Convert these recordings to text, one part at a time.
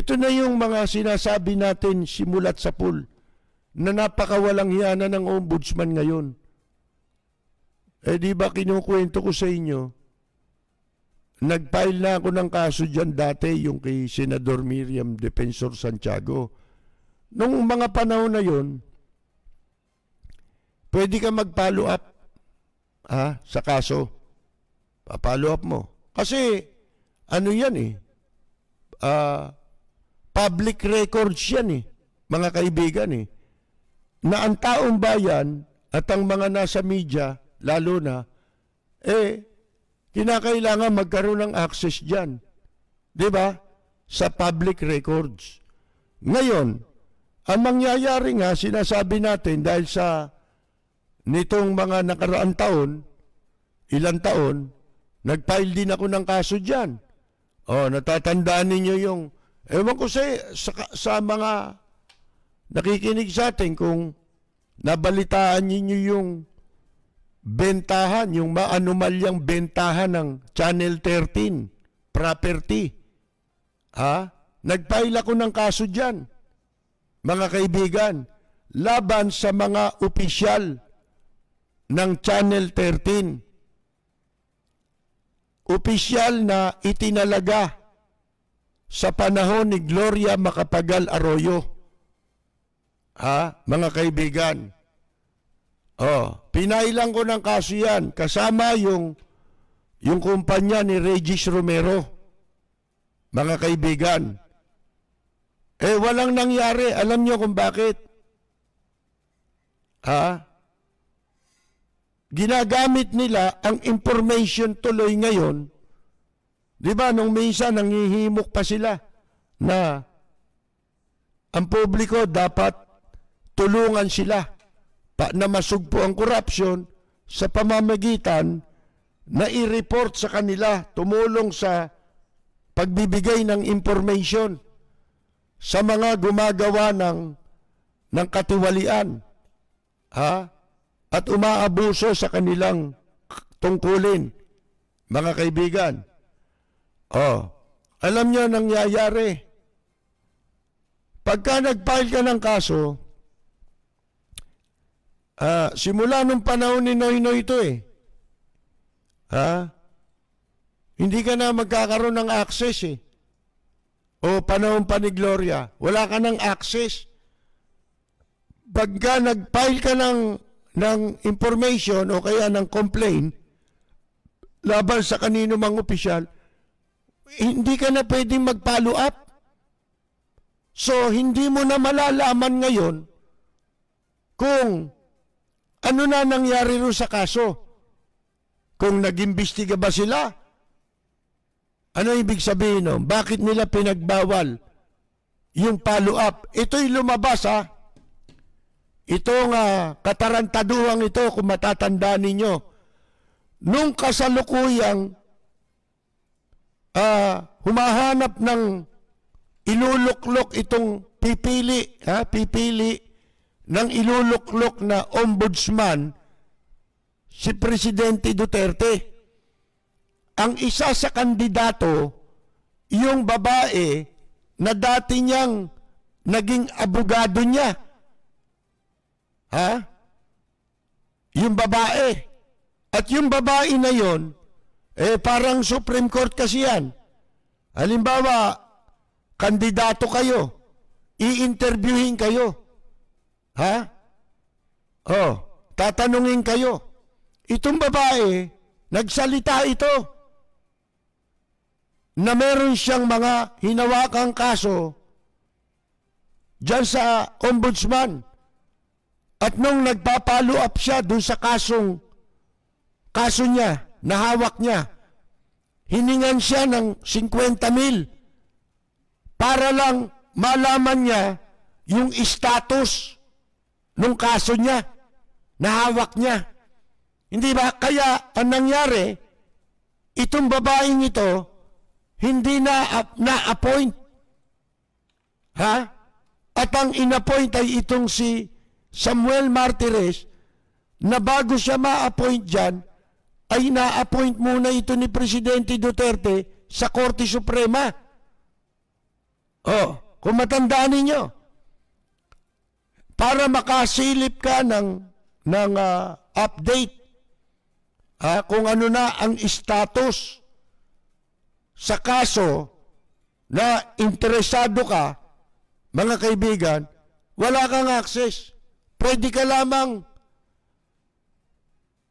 Ito na yung mga sinasabi natin simulat sa pool na napakawalang hiya na ng ombudsman ngayon. Eh di ba kinukwento ko sa inyo, nag-file na ako ng kaso dyan dati, yung kay Senador Miriam Defensor Santiago. Nung mga panahon na yun, pwede ka mag-follow up sa kaso. Pa-follow up mo. Kasi, ano yan public records yan mga kaibigan na ang taong bayan at ang mga nasa media, lalo na, kinakailangan magkaroon ng access dyan. Diba? Sa public records. Ngayon, ang mangyayari nga, sinasabi natin dahil sa nitong mga nakaraang taon, ilang taon, nag-file din ako ng kaso dyan. Natatandaan ninyo yung, ewan ko sa mga nakikinig sa atin kung nabalitaan ninyo yung bentahan, yung maanumalyang bentahan ng Channel 13 property. Nag-file ako ng kaso dyan, mga kaibigan, laban sa mga opisyal ng Channel 13. Opisyal na itinalaga sa panahon ni Gloria Macapagal Arroyo. Mga kaibigan. Pinailang ko ng kaso yan. Kasama yung kumpanya ni Regis Romero. Mga kaibigan. Walang nangyari. Alam nyo kung bakit? Ginagamit nila ang information tuloy ngayon. Di ba, nung minsan nanghihimok pa sila na ang publiko dapat tulungan sila na masugpo ang korupsyon sa pamamagitan na i-report sa kanila, tumulong sa pagbibigay ng information sa mga gumagawa ng katiwalian. At umaabuso sa kanilang tungkulin, mga kaibigan. Alam nyo nangyayari. Pagka nag-file ka ng kaso, simula nung panahon ni Noynoy ito hindi ka na magkakaroon ng access O panahon pa ni Gloria, wala ka ng access. Pagka nag-file ka ng information o kaya ng complaint laban sa kanino mang opisyal, hindi ka na pwedeng mag-follow up. So, hindi mo na malalaman ngayon kung ano na nangyari rin sa kaso. Kung nag-imbestiga ba sila? Ano ibig sabihin nun? Bakit nila pinagbawal yung follow up? Ito'y lumabas Itong katarantaduhang ito, kung matatandaan ninyo, nung kasalukuyang humahanap ng iluluklok itong pipili ng iluluklok na ombudsman, si Presidente Duterte. Ang isa sa kandidato, yung babae na dati niyang naging abogado niya. Yung babae. At yung babae na yon, parang Supreme Court kasi yan. Halimbawa, kandidato kayo, i-interviewin kayo. Tatanungin kayo. Itong babae, nagsalita ito na meron siyang mga hinawakang kaso dyan sa ombudsman. At nung nagpa-follow up siya dun sa kaso niya, na hawak niya, hiningan siya ng 50,000 para lang malaman niya yung status nung kaso niya, na hawak niya. Hindi ba? Kaya ang nangyari, itong babaeng ito, hindi na-appoint. At ang in-appoint ay itong si Samuel Martires, na bago siya ma-appoint dyan, ay na-appoint muna ito ni Presidente Duterte sa Korte Suprema. kung matandaan ninyo, para makasilip ka ng update kung ano na ang status sa kaso na interesado ka, mga kaibigan, wala kang access. Pwede ka lamang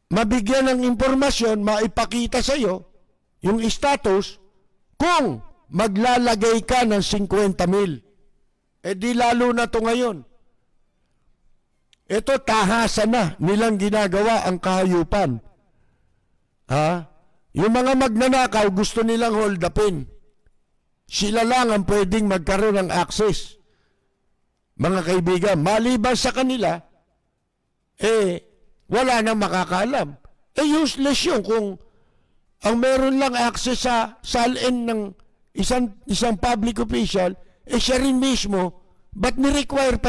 mabigyan ng impormasyon, maipakita sa iyo yung status kung maglalagay ka ng 50,000. Eh di lalo na to ngayon. Ito tahasan na nilang ginagawa ang kahayupan. Yung mga magnanakaw gusto nilang hold upin. Sila lang ang pwedeng magkaroon ng access. Mga kaibigan, maliban sa kanila, wala nang makakaalam. Useless yun kung ang meron lang access sa salin ng isang public official, siya rin mismo, ba't ni-require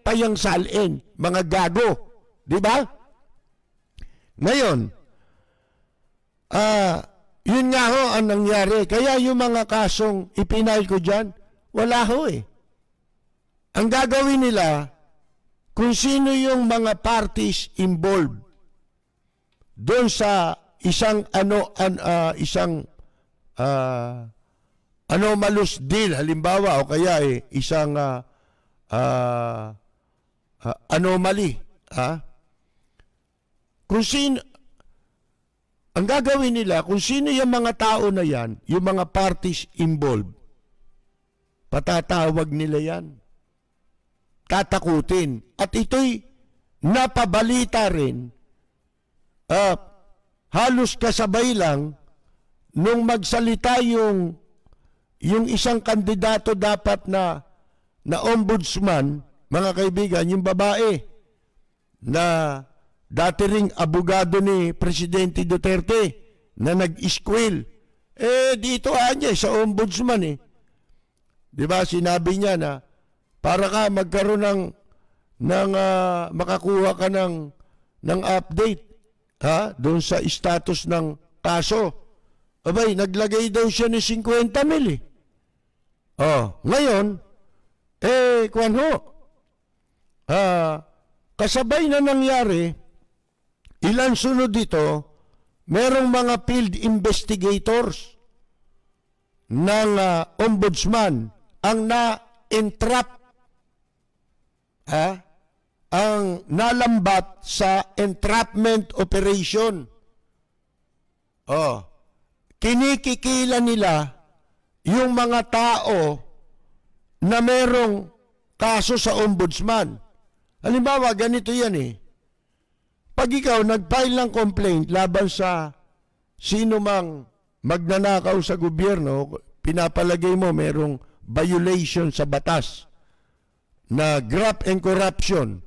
pa yung salin? Mga gago. Di ba? Ngayon, yun nga ho ang nangyari. Kaya yung mga kasong ipinail ko dyan, wala ho eh. Ang gagawin nila, kung sino yung mga parties involved doon sa isang anomalous deal, halimbawa, o kaya isang anomaly. Kung sino, ang gagawin nila, kung sino yung mga tao na yan, yung mga parties involved, patatawag nila yan. Tatakutin. At ito'y napabalita rin, halos kasabay lang, nung magsalita yung isang kandidato dapat na ombudsman, mga kaibigan, yung babae, na dati ring abogado ni Presidente Duterte, na nag-squill. Dito niya sa ombudsman Diba, sinabi niya na, para ka magkaroon ng makakuha ka ng update doon sa status ng kaso. Abay, naglagay daw siya ng 50,000 ngayon, kuwan ho, kasabay na nangyari, ilan sunod dito, merong mga field investigators ng ombudsman ang na-entrap, ang nalambat sa entrapment operation. Kinikikila nila yung mga tao na merong kaso sa ombudsman. Halimbawa, ganito yan Pag ikaw nag-file ng complaint laban sa sino mang magnanakaw sa gobyerno, pinapalagay mo merong violation sa batas na graft and corruption,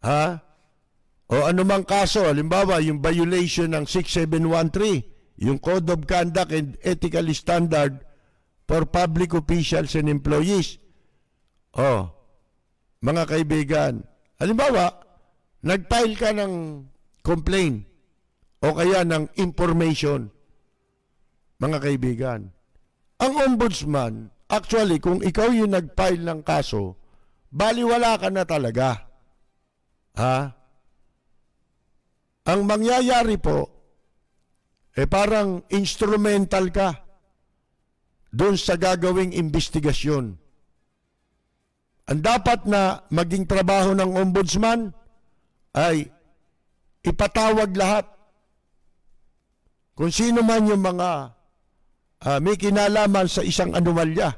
o anumang kaso, halimbawa yung violation ng 6713, yung Code of Conduct and Ethical Standard for Public Officials and Employees. Mga kaibigan, halimbawa, nag-file ka ng complaint o kaya ng information, mga kaibigan. Ang ombudsman, actually, kung ikaw yung nag-file ng kaso, baliwala ka na talaga. Ang mangyayari po, parang instrumental ka doon sa gagawing investigasyon. Ang dapat na maging trabaho ng ombudsman ay ipatawag lahat. Kung sino man yung mga may kinalaman sa isang anomalya,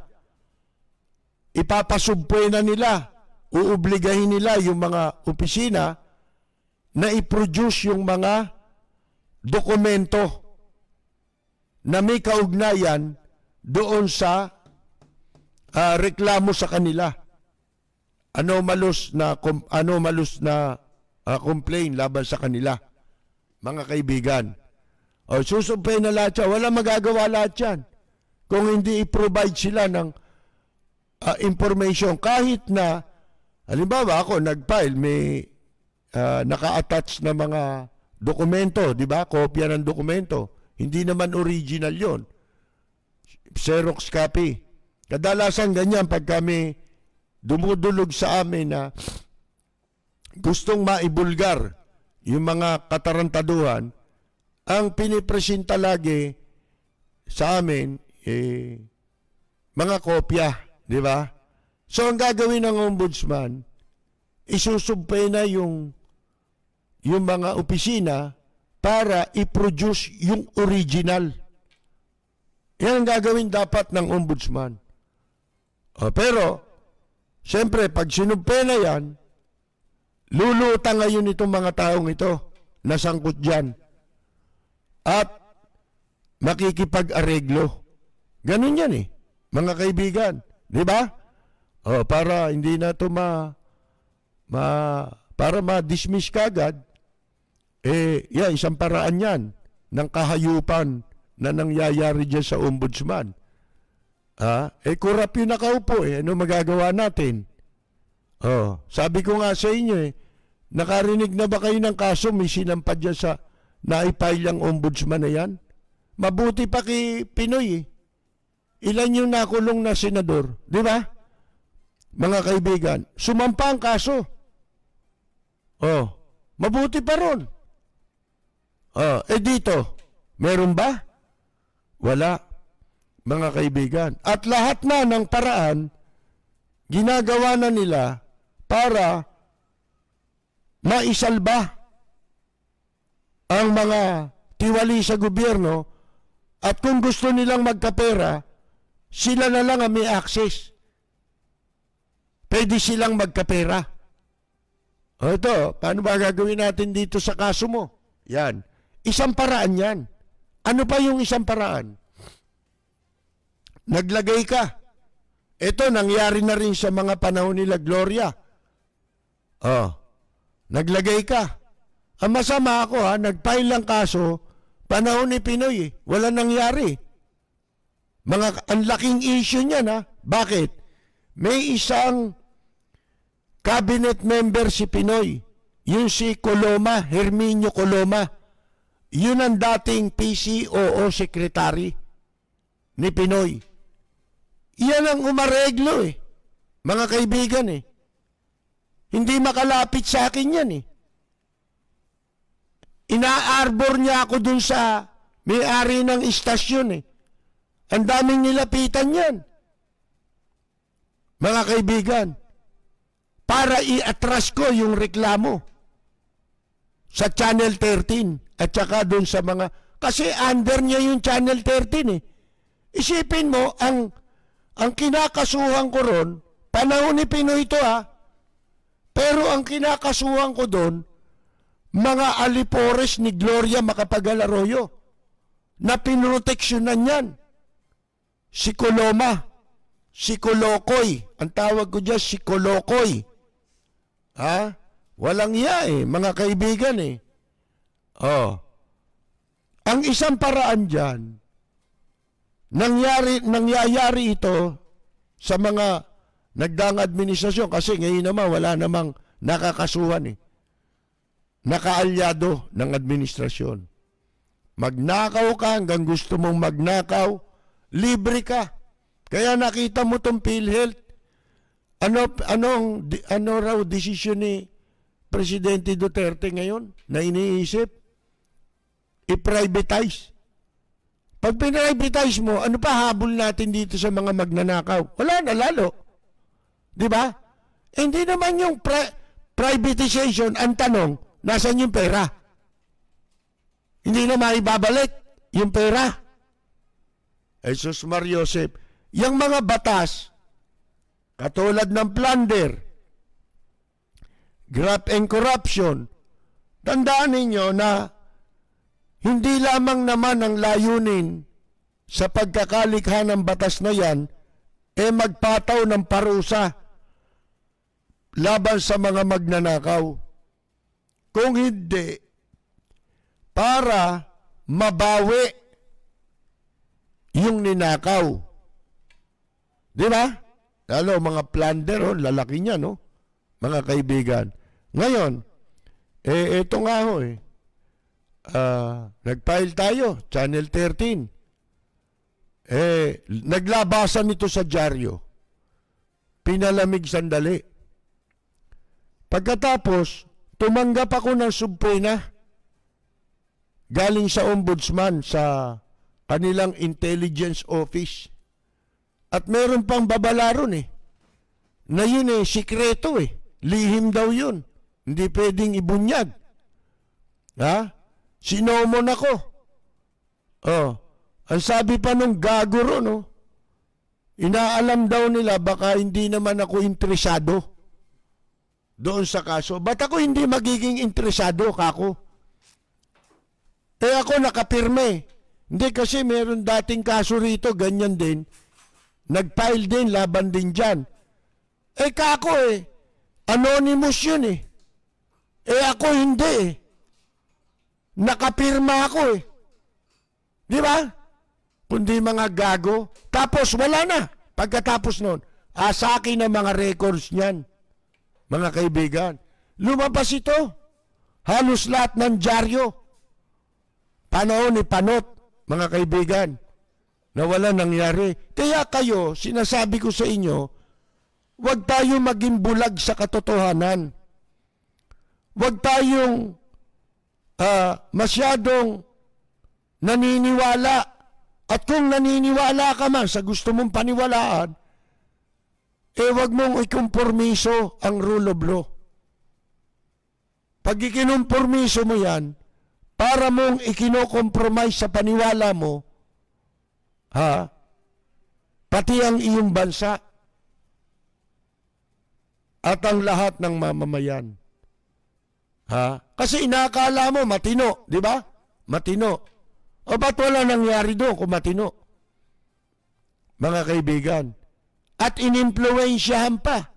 ipapasubpoy na nila, uubligahin nila yung mga opisina na i-produce yung mga dokumento na may kaugnayan doon sa reklamo sa kanila. Anomalous na complaint laban sa kanila. Mga kaibigan, susumpay na lahat siya. Wala magagawa lahat yan kung hindi i-provide sila ng information. Kahit na, halimbawa ako nag-file, may naka-attach na mga dokumento, di ba? Kopya ng dokumento. Hindi naman original yon, Xerox copy. kadalasan ganyan pag kami dumudulog sa amin na gustong maibulgar yung mga katarantaduhan, ang pinipresenta lagi sa amin, mga kopya, di ba? So, ang gagawin ng ombudsman, isusubpena yung mga opisina para i-produce yung original. Yan ang gagawin dapat ng ombudsman. Pero, siyempre, pag sinubpena yan, lulutang ngayon itong mga taong ito na sangkot dyan. At makikipag-areglo. Ganun yan mga kaibigan. Di ba? Para hindi na ito para ma-dismiss kagad, isang paraan yan ng kahayupan na nangyayari dyan sa ombudsman. Kurap yung nakaupo ano magagawa natin? Sabi ko nga sa inyo nakarinig na ba kayo ng kaso may sinampad dyan sa naipile ang ombudsman na yan? Mabuti pa kay Pinoy Ilan yung nakulong na senador? Di ba? Mga kaibigan, sumampa ang kaso. Mabuti pa ron. Dito, meron ba? Wala, mga kaibigan. At lahat na ng paraan, ginagawa na nila para maisalba ang mga tiwali sa gobyerno at kung gusto nilang magkapera, sila na lang ang may access. Pwede silang magkapera. Ito, paano ba gagawin natin dito sa kaso mo? Yan. Isang paraan yan. Ano pa yung isang paraan? Naglagay ka. Ito, nangyari na rin sa mga panahon nila Gloria. Naglagay ka. Ang masama ako nag-file lang kaso, panahon ni Pinoy wala nangyari. Ang laking issue niyan Bakit? May isang cabinet member si Pinoy. Yung si Coloma, Herminio Coloma. Yun ang dating PCOO secretary ni Pinoy. Iyan ang umareglo mga kaibigan Hindi makalapit sa akin yan Ina-arbor niya ako dun sa may-ari ng istasyon Ang daming nilapitan yan. Mga kaibigan, para i-atras ko yung reklamo sa Channel 13 at saka dun sa mga, kasi under niya yung Channel 13 Isipin mo, ang kinakasuhan ko ron, panahon ni Pinoy ito pero ang kinakasuhan ko doon, mga alipores ni Gloria Macapagal Arroyo na pinroteksyonan yan. Si Coloma, si Kolokoy, ang tawag ko dyan, si Kolokoy. Walang iya mga kaibigan Ang isang paraan dyan, nangyayari ito sa mga nagdaang administrasyon kasi ngayon naman wala namang nakakasuhan nakaalyado ng administrasyon. Magnakaw ka hanggang gusto mong magnakaw, libre ka. Kaya nakita mo tong PhilHealth. Ano raw desisyon ni Presidente Duterte ngayon na iniisip? I-privatize. Pag pinrivatize mo, ano pa habol natin dito sa mga magnanakaw? Wala na lalo. Di ba? Hindi naman yung privatization, ang tanong, nasaan yung pera? Hindi na maibabalik yung pera. Jesus Mario Joseph, yung mga batas, katulad ng plunder, graft and corruption, tandaan ninyo na hindi lamang naman ang layunin sa pagkakalikha ng batas na yan, magpataw ng parusa laban sa mga magnanakaw. Kung hindi, para mabawi yung ninakaw. Di ba? Lalo, mga plunder, lalaki niya, no? Mga kaibigan. Ngayon, ito nga nag-file tayo, Channel 13. naglabasan ito sa dyaryo. Pinalamig sandali. Pagkatapos, tumanggap ako ng subpoena galing sa ombudsman sa kanilang intelligence office. At meron pang babala ron na yun sikreto Lihim daw yun. Hindi pwedeng ibunyag. Ha? Sinomon ako. Ang sabi pa nung gago ron, inaalam daw nila baka hindi naman ako interesado doon sa kaso. Ba't ako hindi magiging interesado, kako? Ako nakapirme. Hindi kasi meron dating kaso rito, ganyan din. Nag-file din, laban din dyan. Kako anonymous yun ako hindi Nakapirma ako Di ba? Kundi mga gago. Tapos wala na. Pagkatapos nun, sa akin ang mga records niyan. Mga kaibigan. Lumabas ito. Halos lahat ng dyaryo. Panahon ni Panot, mga kaibigan, na wala nangyari. Kaya kayo, sinasabi ko sa inyo, huwag tayo maging bulag sa katotohanan. Huwag tayong masyadong naniniwala. At kung naniniwala ka man sa gusto mong paniwalaan, huwag mong ikompormiso ang rule of law. Pag ikinompormiso mo yan, para mong ikinokompromise sa paniwala mo, pati ang iyong bansa at ang lahat ng mamamayan. Kasi inaakala mo matino, di ba? Matino. O ba't wala nangyari doon kung matino? Mga kaibigan. At inimpluwensyahan pa.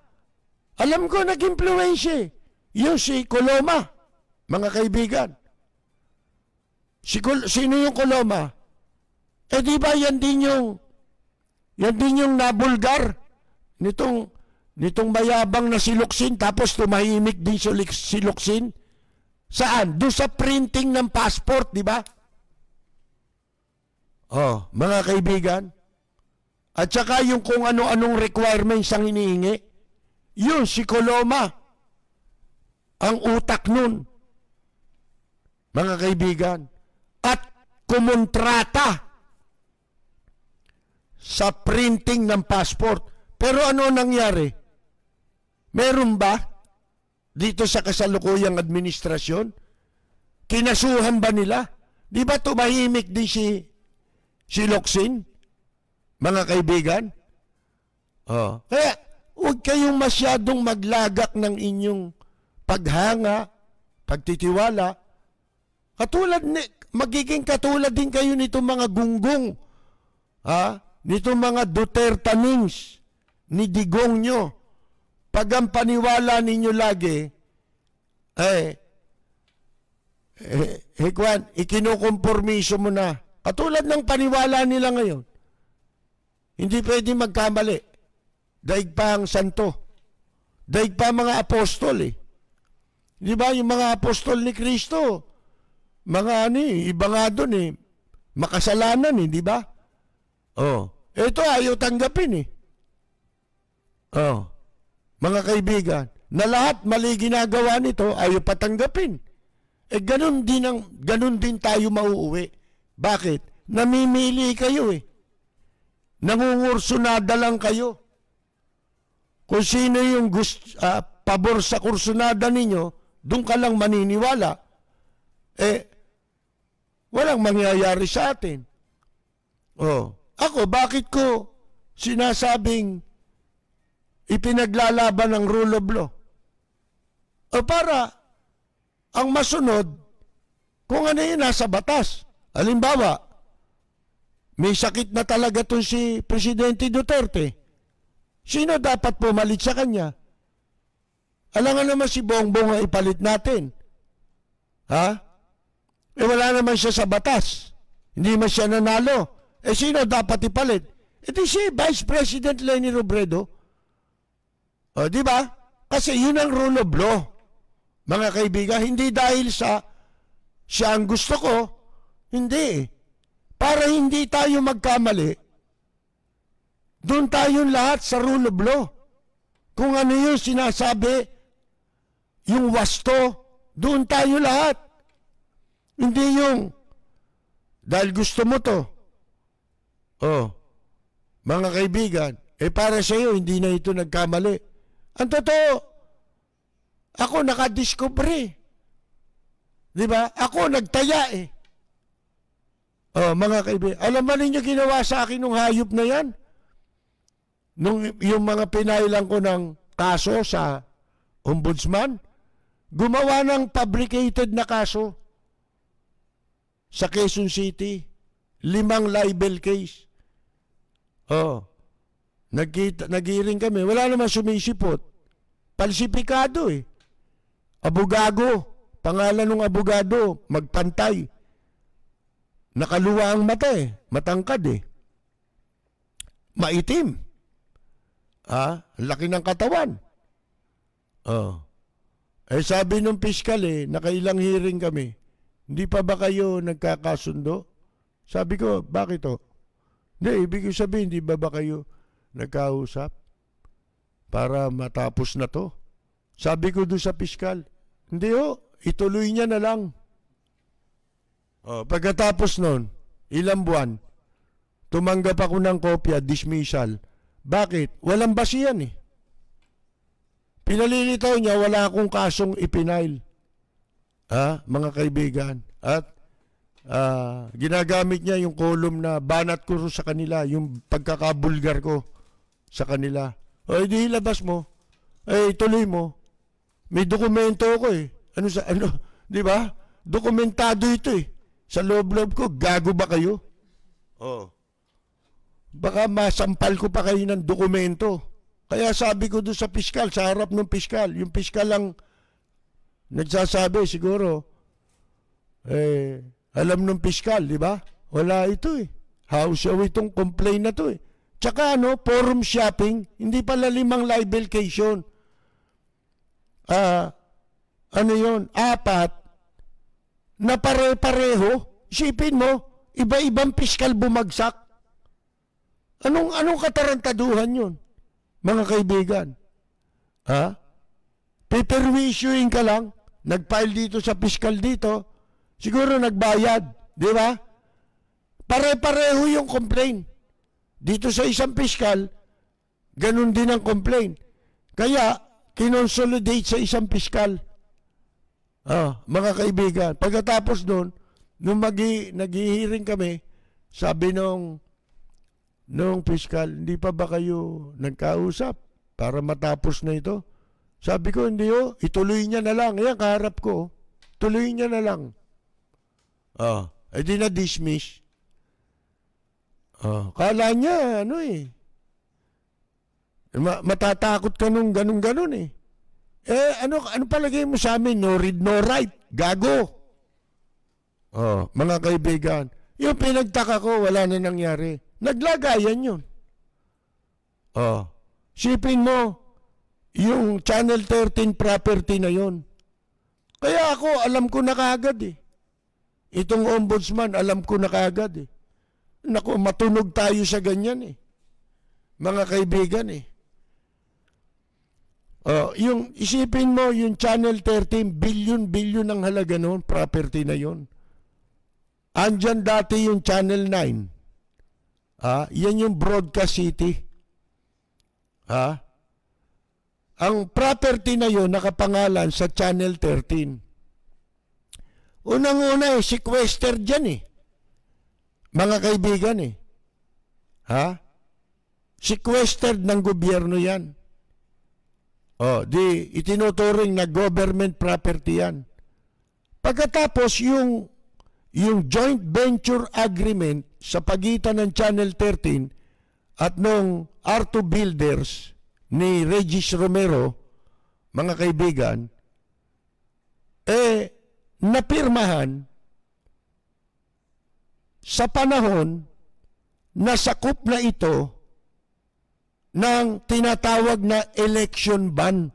Alam ko nag-impluwensya yung si Coloma, mga kaibigan. Sino yung Coloma? Di ba yan din yung nabulgar nitong mayabang na si Locsin, tapos tumahimik din si Locsin? Saan? Doon sa printing ng passport, di ba? Mga kaibigan. At saka yung kung ano-anong requirements ang hinihingi, yun si Coloma ang utak nun. Mga kaibigan. At kumontrata sa printing ng passport. Pero ano nangyari? Meron ba dito sa kasalukuyang administrasyon? Kinasuhan ba nila? Di ba tumahimik din si Locsin? Mga kaibigan? Kaya huwag kayong masyadong maglagak ng inyong paghanga, pagtitiwala. Magiging katulad din kayo nitong mga gunggong. Nitong mga Dutertanings ni Digong nyo. Pag ang paniwala ninyo lagi, ikinokompormiso mo na. Katulad ng paniwala nila ngayon. Hindi pwede magkamali. Daig pa ang santo. Daig pa mga apostol Di ba yung mga apostol ni Kristo? Mga iba nga doon makasalanan di ba? Ito ayaw tanggapin mga kaibigan, na lahat mali ginagawa nito, ayaw patanggapin. Ganun din tayo mauuwi. Bakit? Namimili kayo Nangungursunada lang kayo. Kung sino yung pabor sa kursunada ninyo, doon ka lang maniniwala. Walang mangyayari sa atin. Ako, bakit ko sinasabing ipinaglalaban ng rule of law? Para ang masunod, kung ano yun nasa batas. Halimbawa, may sakit na talaga itong si Presidente Duterte. Sino dapat pumalit sa kanya? Alam nga naman si Bongbong ang ipalit natin. Wala naman siya sa batas. Hindi man siya nanalo. Sino dapat ipalit? Di si Vice President Leni Robredo. Di ba? Kasi yun ang rule of law. Mga kaibigan, hindi dahil sa siya ang gusto ko. Hindi. Para hindi tayo magkamali, Doon tayo lahat sa rule of law. Kung ano yung sinasabi, yung wasto, doon tayo lahat. Hindi yung, dahil gusto mo to. Oh, mga kaibigan, para sa iyo, hindi na ito nagkamali. Ang totoo, ako nakadiscovery. Di ba? Ako nagtaya eh. Oh, mga kaibigan, alam ba ninyo ginawa sa akin nung hayop na yan? Yung mga pinailan ko ng kaso sa ombudsman, gumawa ng fabricated na kaso sa Quezon City. 5 libel case. Oh, nag-hearing kami. Wala naman sumisipot. Palsipikado eh. Abogado. Pangalan ng abogado, magpantay. Nakaluwa ang mata eh. Matangkad eh. Maitim. Laki ng katawan. Oh. Sabi nung piskal nakailang hearing kami. Hindi pa ba kayo nagkakasundo? Sabi ko, bakit to? Hindi, ibig sabihin, hindi ba kayo nagkausap? Para matapos na to. Sabi ko doon sa piskal, hindi ituloy niya na lang. Pagkatapos nun, ilang buwan, tumanggap ako ng kopya, dismissal. Bakit? Walang basihan eh. Pinalilitaw niya, wala akong kasong ipinail. Mga kaibigan. At ginagamit niya yung column na banat ko sa kanila, yung pagkakabulgar ko sa kanila. Di ilabas mo. Tuloy mo. May dokumento ko eh. Di ba? Dokumentado ito eh. Sa loob-loob ko, gago ba kayo? Baka masampal ko pa kayo ng dokumento. Kaya sabi ko doon sa piskal, sa harap ng piskal, yung piskal lang nagsasabi siguro, alam ng piskal, di ba? Wala ito eh. How show itong complaint na to eh. Tsaka forum shopping, hindi pala 5 libel case yun. 4 na pare-pareho. Isipin mo, iba-ibang piskal bumagsak. Anong katarantaduhan yun? Mga kaibigan. Paper-issuing ka lang, nag-file dito sa piskal dito, siguro nagbayad, di ba? Pare-pareho yung complaint. Dito sa isang piskal, ganun din ang complaint. Kaya, kinonsolidate sa isang piskal. Mga kaibigan, pagkatapos nun, nung nag-hearing kami, sabi nung piskal, hindi pa ba kayo nagkausap para matapos na ito? Sabi ko, hindi ituloy niya na lang. Ayan, kaharap ko. Tuloy niya na lang. Di na-dismiss. Kala niya, matatakot ka nung ganun eh. Ano palagay mo sa amin? No read, no write. Gago. Mga kaibigan, yung pinagtaka ko, wala na nangyari. Naglagayan yun. Sipin mo, yung Channel 13 property na yun. Kaya ako, alam ko na kaagad eh. Itong ombudsman, alam ko na kaagad eh. Naku, matunog tayo sa ganyan eh. Mga kaibigan eh. Yung isipin mo, yung Channel 13, billion ang halaga noon, property na yun. Andyan dati yung Channel 9. Yan yung Broadcast City. Ang property na yun nakapangalan sa Channel 13. Unang-una sequester dyan eh. Mga kaibigan eh. Sequestered ng gobyerno yan. Itinuturing na government property yan. Pagkatapos yung joint venture agreement sa pagitan ng Channel 13 at nung R2 Builders ni Regis Romero, mga kaibigan, napirmahan sa panahon na sakop na ito ng tinatawag na election ban.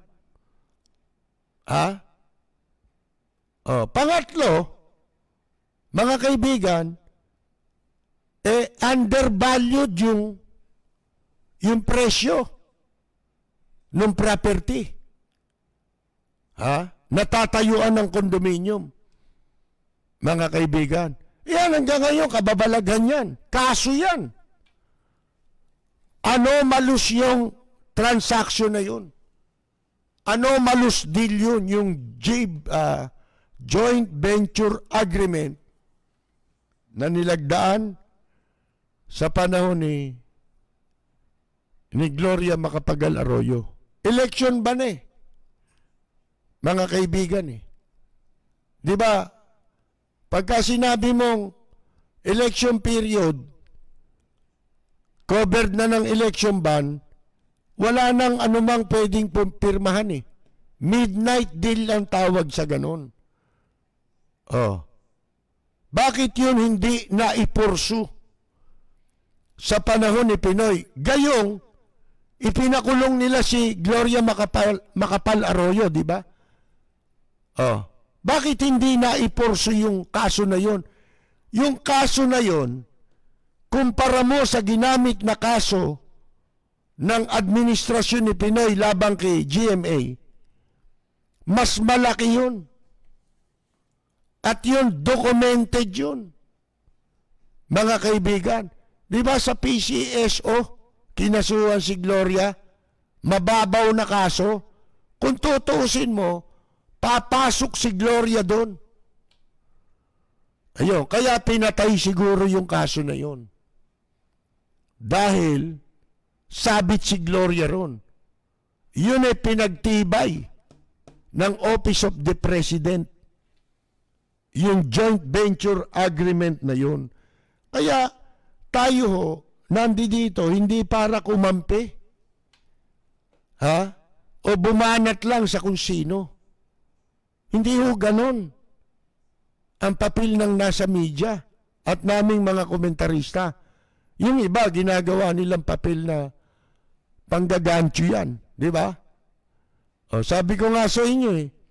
Pangatlo, mga kaibigan, undervalued yung presyo ng property. Natatayuan ng kondominium. Mga kaibigan. Yan hanggang ngayon, kababalaghan yan. Kaso yan. Anomalous yung transaction na yun. Anomalous deal yun, yung joint venture agreement na nilagdaan sa panahon ni Gloria Macapagal Arroyo. Election ba na mga kaibigan Di ba? Pagka sinabi mong election period, covered na ng election ban, wala nang anumang pwedeng pirmahan Midnight deal ang tawag sa ganun. Bakit yun hindi naipursu sa panahon ni Pinoy? Gayong, ipinakulong nila si Gloria Macapal Arroyo, di ba? Bakit hindi naipursu yung kaso na yun? Yung kaso na yun, kumpara mo sa ginamit na kaso ng administrasyon ni Pinoy labang kay GMA, mas malaki yun. At yun, documented yun. Mga kaibigan, di ba sa PCSO, kinasuhan si Gloria, mababaw na kaso, kung tutuusin mo, papasok si Gloria doon. Ayun, kaya pinatay siguro yung kaso na yun. Dahil, sabit si Gloria ron. Yun ay pinagtibay ng Office of the President. Yung joint venture agreement na yun. Kaya tayo nandito hindi para kumampi. O bumanat lang sa kung sino. Hindi ganon ang papel ng nasa media at naming mga komentarista. Yung iba, ginagawa nilang papel na panggagancho yan. Di ba? Sabi ko nga sa inyo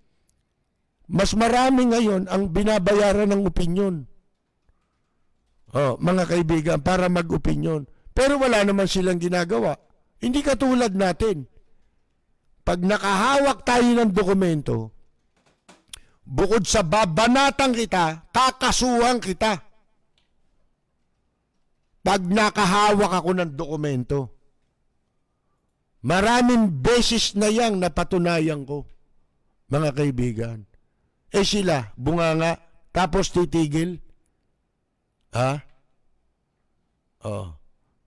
mas marami ngayon ang binabayaran ng opinyon. Mga kaibigan, para mag-opinyon. Pero wala naman silang ginagawa. Hindi katulad natin. Pag nakahawak tayo ng dokumento, bukod sa babanatang kita, kakasuhan kita. Pag nakahawak ako ng dokumento, maraming beses na yang napatunayan ko, mga kaibigan. Sila, bunganga, tapos titigil.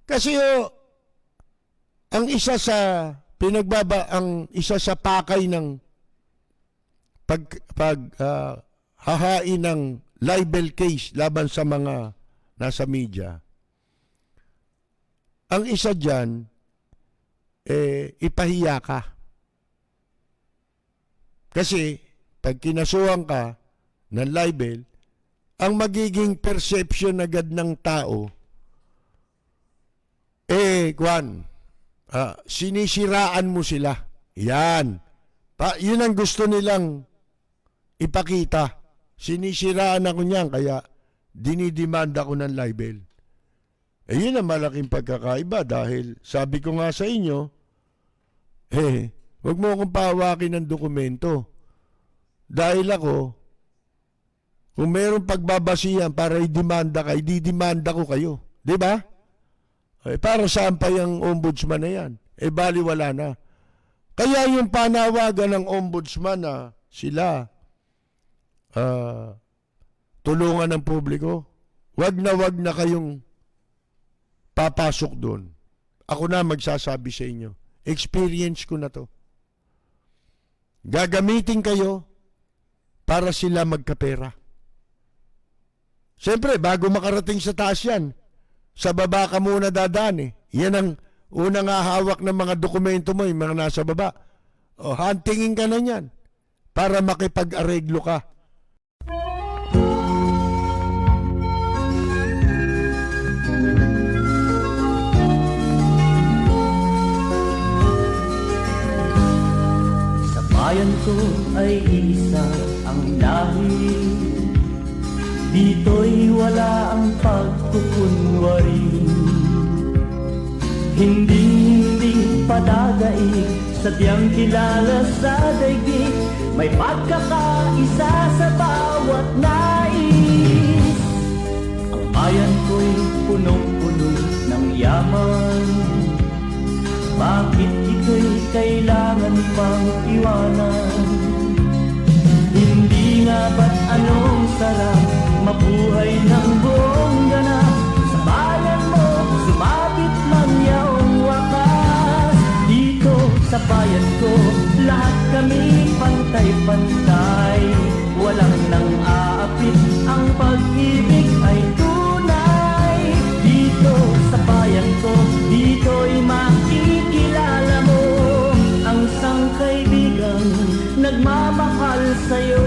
Kasi ang isa sa ang isa sa pakay ng hahain ng libel case laban sa mga nasa media, ang isa dyan, ipahiya ka. Kasi, pag kinasuhan ka ng libel, ang magiging perception agad ng tao, sinisiraan mo sila. Yan. Yun ang gusto nilang ipakita. Sinisiraan ako niyan, kaya dinidimanda ko ng libel. Yun ang malaking pagkakaiba dahil sabi ko nga sa inyo, wag mo akong pahawakin ng dokumento. Dahil ako, kung mayroong pagbabasihan para idemanda ka, ididemanda ko kayo. Di ba? Para saan pa yung ombudsman na yan? Bali wala na. Kaya yung panawagan ng ombudsman na sila tulungan ng publiko, wag na kayong papasok doon. Ako na magsasabi sa inyo. Experience ko na to. Gagamitin kayo para sila magkapera. Siyempre, bago makarating sa taas yan, sa baba ka muna dadaan Yan ang unang hahawak ng mga dokumento mo, yung mga nasa baba. Huntingin ka na yan para makipag-areglo ka. Bayan ko ay isa ang lahi, dito'y wala ang pagkukunwari. Hindi padadaig, sadyang kilala sa daigdig. May pagkakaisa sa bawat nais. Ang bayan ko'y punong-puno ng yaman. Bakit ito'y kailangan pang iwanan? Hindi nga ba't anong sarap mabuhay ng buong ganap? Sa bayan mo, sumabit lang yaong wakas. Dito sa bayan ko, lahat kami pantay-pantay. Walang nang aapit, ang pag-ibig ay tunay. Dito sa bayan ko, dito'y makikilala mo ang isang kaibigang nagmamahal sa'yo.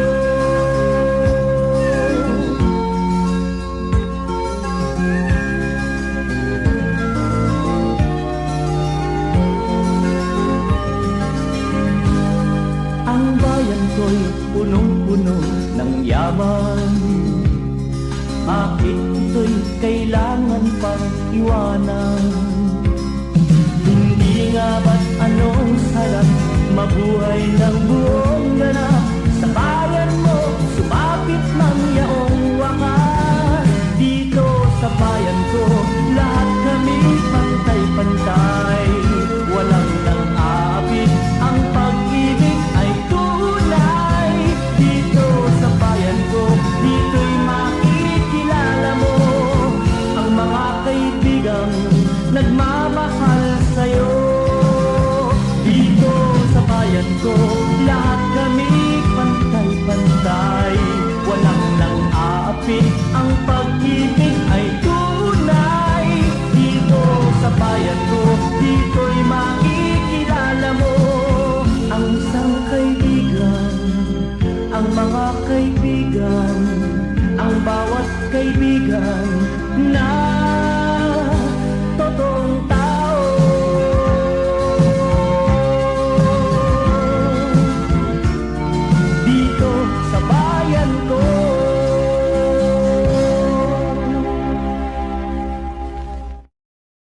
Ang bayan ko'y punong-puno ng yaman. Bakit ito'y kailangan pang iwanan? Hindi nga ba't anong sarap mabuhay ng buong ganap? Sa bayan mo, sumapit ng yaong wakas. Dito sa bayan ko, lahat kami pantay-pantay. Walang nang aapit, ang pag-ibig ay tunay. Dito sa bayan ko, dito'y makikilala mo ang mga kaibigang nagmamahal sa'yo. Dito sa bayan ko, lahat kami pantay-pantay. Walang nang aapit, ang pag-ibig ay tunay. Dito sa bayan ko, dito'y makikilala mo ang isang kaibigan, ang mga kaibigan, ang bawat kaibigan na